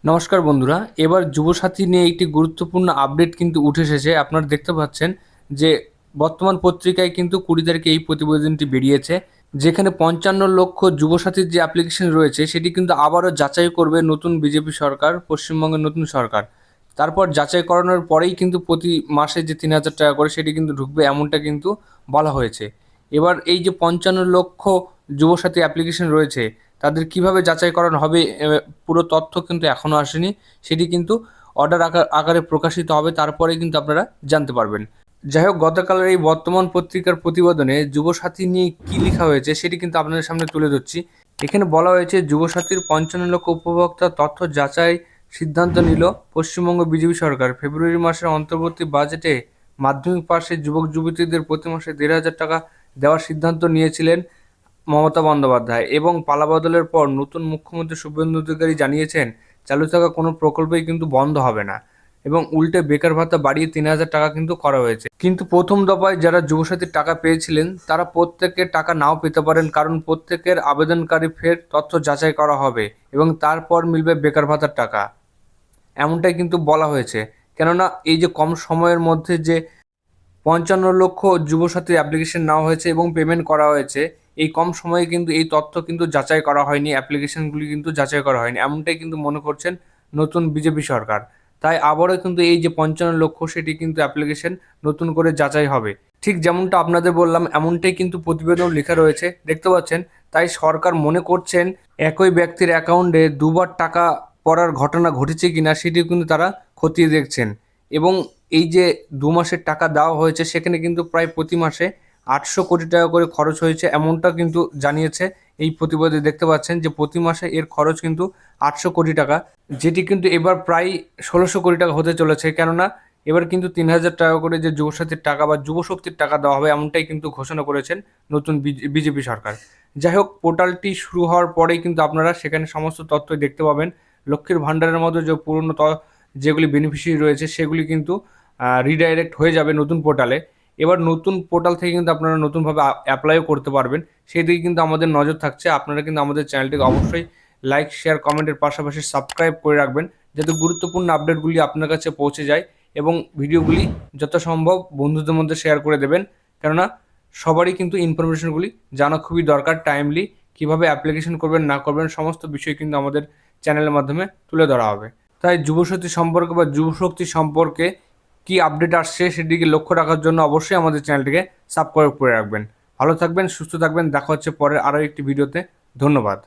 নমস্কার বন্ধুরা, এবার যুবসাথী নিয়ে একটি গুরুত্বপূর্ণ আপডেট কিন্তু উঠে এসেছে। আপনারা দেখতে পাচ্ছেন যে বর্তমান পত্রিকায় কিন্তু 20 তারিখে এই প্রতিবেদনটি বেরিয়েছে, যেখানে 55 লক্ষ যুবসাথীর যে অ্যাপ্লিকেশন রয়েছে সেটি কিন্তু আবারও যাচাই করবে নতুন বিজেপি সরকার, পশ্চিমবঙ্গের নতুন সরকার। তারপর যাচাই করানোর পরেই কিন্তু প্রতি মাসে যে 3000 টাকা করে সেটি কিন্তু ঢুকবে, এমনটা কিন্তু বলা হয়েছে। এবার এই যে 55 লক্ষ যুবসাথী অ্যাপ্লিকেশন রয়েছে, তাদের কিভাবে যাচাই করানো হবে, পুরো তথ্য কিন্তু এখনও আসেনি। সেটি কিন্তু অর্ডার আকারে প্রকাশিত হবে, তারপরে কিন্তু আপনারা জানতে পারবেন। যাই হোক, গতকালের এই বর্তমান পত্রিকার প্রতিবেদনে যুবসাথী নিয়ে কী লেখা হয়েছে সেটি কিন্তু আপনাদের সামনে তুলে ধরছি। এখানে বলা হয়েছে, যুবসাথীর 55 লক্ষ উপভোক্তার তথ্য যাচাই সিদ্ধান্ত নিল পশ্চিমবঙ্গ বিজেপি সরকার। ফেব্রুয়ারি মাসের অন্তর্বর্তী বাজেটে মাধ্যমিক পাশের যুবক যুবতীদের প্রতি মাসে 1500 টাকা দেওয়ার সিদ্ধান্ত নিয়েছিলেন মমতা বন্দ্যোপাধ্যায়, এবং পালাবদলের পর নতুন মুখ্যমন্ত্রী শুভেন্দু অধিকারী জানিয়েছেন, চালু থাকা কোনো প্রকল্পই কিন্তু বন্ধ হবে না, এবং উল্টে বেকার ভাতা বাড়িয়ে 3000 টাকা কিন্তু করা হয়েছে। কিন্তু প্রথম দফায় যারা যুবসাথীর টাকা পেয়েছিলেন তারা প্রত্যেকের টাকা নাও পেতে পারেন, কারণ প্রত্যেকের আবেদনকারী ফের তথ্য যাচাই করা হবে এবং তারপর মিলবে বেকার ভাতার টাকা, এমনটাই কিন্তু বলা হয়েছে। কেননা এই যে কম সময়ের মধ্যে যে 55 লক্ষ যুবসাথী অ্যাপ্লিকেশন নেওয়া হয়েছে এবং পেমেন্ট করা হয়েছে, এই কম সময়ে কিন্তু এই তথ্য কিন্তু যাচাই করা হয়নি, অ্যাপ্লিকেশনগুলি কিন্তু যাচাই করা হয়নি, এমনটাই কিন্তু মনে করছেন নতুন বিজেপি সরকার। তাই আবারও কিন্তু এই যে 55 লক্ষ, সেটি কিন্তু অ্যাপ্লিকেশন নতুন করে যাচাই হবে। ঠিক যেমনটা আপনাদের বললাম, এমনটাই কিন্তু প্রতিবেদন লেখা রয়েছে, দেখতে পাচ্ছেন। তাই সরকার মনে করছেন একই ব্যক্তির অ্যাকাউন্টে দুবার টাকা পড়ার ঘটনা ঘটেছে কিনা সেটিও কিন্তু তারা খতিয়ে দেখছেন। এবং এই যে 2 মাসের টাকা দেওয়া হয়েছে, সেখানে কিন্তু প্রায় প্রতি মাসে 800 কোটি টাকা করে খরচ হয়েছে, এমনটা কিন্তু জানিয়েছে। এই প্রতিবেদনে দেখতে পাচ্ছেন যে প্রতি মাসে এর খরচ কিন্তু 800 কোটি টাকা, যেটি কিন্তু এবার প্রায় 1600 কোটি টাকা হতে চলেছে। কেননা এবার কিন্তু 3000 টাকা করে যে যুবসাথীর টাকা বা যুবশক্তির টাকা দেওয়া হবে, এমনটাই কিন্তু ঘোষণা করেছেন নতুন বিজেপি সরকার। যাই হোক, পোর্টালটি শুরু হওয়ার পরেই কিন্তু আপনারা সেখানে সমস্ত তথ্যই দেখতে পাবেন। লক্ষ্মীর ভাণ্ডারের মতো যে পুরনো যেগুলি বেনিফিশিয়ারি রয়েছে সেগুলি কিন্তু রিডাইরেক্ট হয়ে যাবে নতুন পোর্টালে। এবার নতুন পোর্টাল থেকে কিন্তু আপনারা নতুনভাবে অ্যাপ্লাইও করতে পারবেন। সেই দিকে কিন্তু আমাদের নজর থাকছে। আপনারা কিন্তু আমাদের চ্যানেলটিকে অবশ্যই লাইক, শেয়ার, কমেন্টের পাশাপাশি সাবস্ক্রাইব করে রাখবেন, যাতে গুরুত্বপূর্ণ আপডেটগুলি আপনার কাছে পৌঁছে যায়, এবং ভিডিওগুলি যত সম্ভব বন্ধুদের মধ্যে শেয়ার করে দেবেন। কেননা সবারই কিন্তু ইনফরমেশনগুলি জানা খুবই দরকার। টাইমলি কীভাবে অ্যাপ্লিকেশন করবেন না করবেন সমস্ত বিষয় কিন্তু আমাদের চ্যানেলের মাধ্যমে তুলে ধরা হবে। তাই যুবশক্তি সম্পর্কে বা যুবশক্তি সম্পর্কে কী আপডেট আসছে সেদিকে লক্ষ্য রাখার জন্য অবশ্যই আমাদের চ্যানেলটিকে সাবস্ক্রাইব করে রাখবেন। ভালো থাকবেন, সুস্থ থাকবেন। দেখা হচ্ছে পরের আরও একটি ভিডিওতে। ধন্যবাদ।